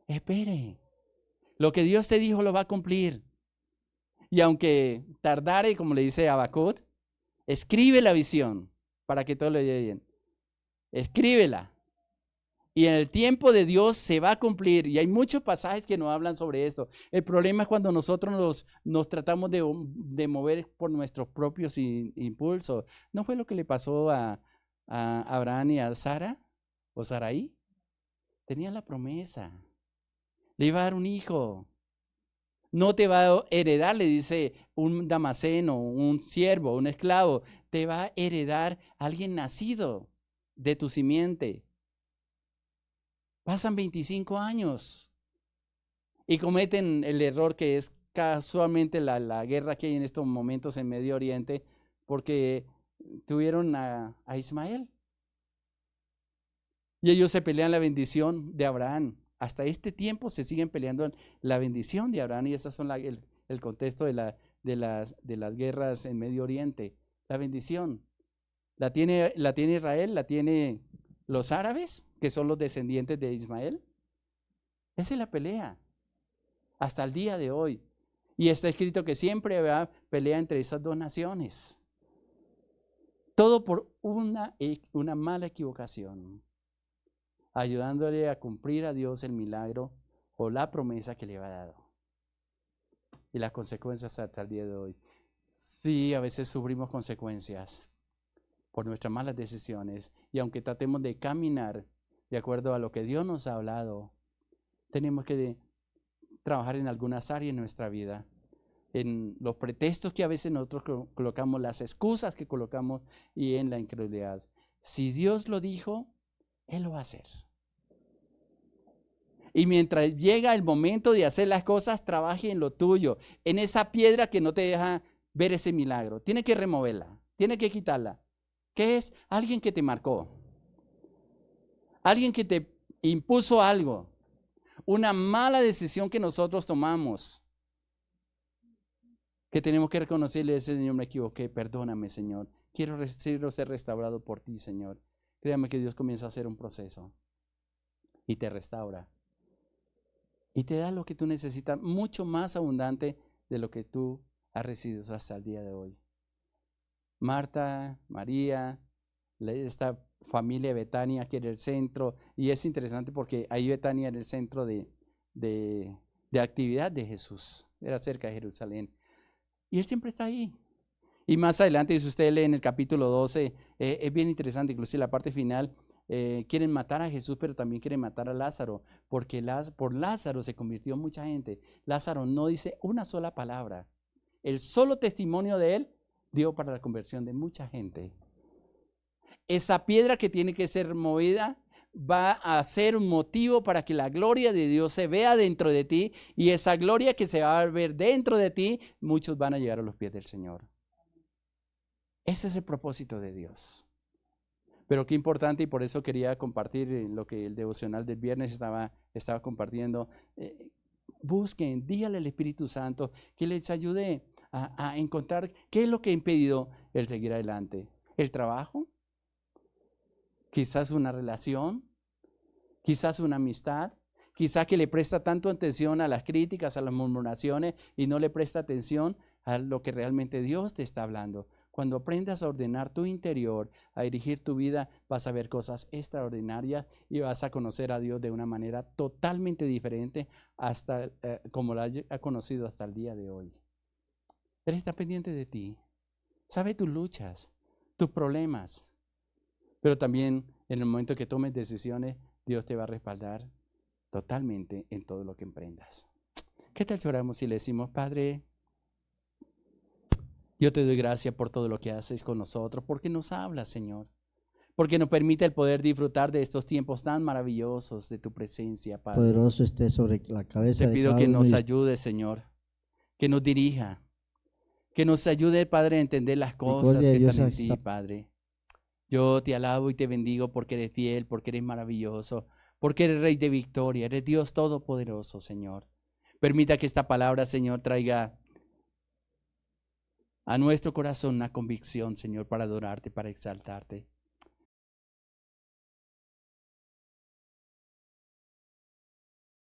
A: Espere. Lo que Dios te dijo lo va a cumplir. Y aunque tardare, como le dice Habacuc, escribe la visión para que todo lo lleguen. Escríbela. Y en el tiempo de Dios se va a cumplir. Y hay muchos pasajes que nos hablan sobre esto. El problema es cuando nosotros nos tratamos de mover por nuestros propios impulsos. ¿No fue lo que le pasó a Abraham y a Sara? ¿O Saraí? Tenían la promesa. Le iba a dar un hijo. No te va a heredar, le dice un damaseno, un siervo, un esclavo. Te va a heredar alguien nacido de tu simiente. Pasan 25 años y cometen el error que es casualmente la guerra que hay en estos momentos en Medio Oriente, porque tuvieron a Ismael. Y ellos se pelean la bendición de Abraham. Hasta este tiempo se siguen peleando la bendición de Abraham, y esas son el contexto de las guerras en Medio Oriente. La bendición la tiene Israel, la tiene los árabes, que son los descendientes de Ismael. Esa es la pelea hasta el día de hoy. Y está escrito que siempre habrá pelea entre esas dos naciones. Todo por una mala equivocación, ayudándole a cumplir a Dios el milagro o la promesa que le había dado. Y las consecuencias hasta el día de hoy. Sí, a veces sufrimos consecuencias por nuestras malas decisiones. Y aunque tratemos de caminar de acuerdo a lo que Dios nos ha hablado, tenemos que trabajar en algunas áreas de nuestra vida, en los pretextos que a veces nosotros colocamos, las excusas que colocamos, y en la incredulidad. Si Dios lo dijo, Él lo va a hacer. Y mientras llega el momento de hacer las cosas, trabaje en lo tuyo, en esa piedra que no te deja ver ese milagro. Tiene que removerla, tiene que quitarla. ¿Qué es? Alguien que te marcó, alguien que te impuso algo, una mala decisión que nosotros tomamos, que tenemos que reconocerle a ese Señor: me equivoqué, perdóname, Señor, quiero ser restaurado por ti, Señor. Créame que Dios comienza a hacer un proceso y te restaura y te da lo que tú necesitas, mucho más abundante de lo que tú has recibido hasta el día de hoy. Marta, María, esta familia de Betania aquí en el centro, y es interesante porque ahí Betania era el centro de actividad de Jesús, era cerca de Jerusalén, y Él siempre está ahí. Y más adelante, si usted lee en el capítulo 12, es bien interesante, inclusive la parte final, quieren matar a Jesús, pero también quieren matar a Lázaro, porque por Lázaro se convirtió mucha gente. Lázaro no dice una sola palabra, el solo testimonio de él dio para la conversión de mucha gente. Esa piedra que tiene que ser movida va a ser un motivo para que la gloria de Dios se vea dentro de ti, y esa gloria que se va a ver dentro de ti, muchos van a llegar a los pies del Señor. Ese es el propósito de Dios. Pero qué importante, y por eso quería compartir lo que el devocional del viernes estaba compartiendo. Busquen, dígale al Espíritu Santo que les ayude a encontrar qué es lo que ha impedido el seguir adelante. ¿El trabajo? Quizás una relación, quizás una amistad, quizás que le presta tanto atención a las críticas, a las murmuraciones, y no le presta atención a lo que realmente Dios te está hablando. Cuando aprendas a ordenar tu interior, a dirigir tu vida, vas a ver cosas extraordinarias y vas a conocer a Dios de una manera totalmente diferente hasta como la ha conocido hasta el día de hoy. Él está pendiente de ti, sabe tus luchas, tus problemas, pero también en el momento que tomes decisiones, Dios te va a respaldar totalmente en todo lo que emprendas. ¿Qué tal si oramos y le decimos: Padre, yo te doy gracias por todo lo que haces con nosotros, porque nos hablas, Señor, porque nos permite el poder disfrutar de estos tiempos tan maravillosos de tu presencia, Padre.
B: Poderoso esté sobre la cabeza
A: Te
B: de
A: pido
B: cada
A: que
B: uno
A: nos
B: y
A: ayude, Señor, que nos dirija, que nos ayude, Padre, a entender las cosas
B: misericordia de
A: que
B: Dios
A: están en ti,
B: está
A: Padre. Yo te alabo y te bendigo porque eres fiel, porque eres maravilloso, porque eres Rey de victoria, eres Dios todopoderoso, Señor. Permita que esta palabra, Señor, traiga a nuestro corazón una convicción, Señor, para adorarte, para exaltarte.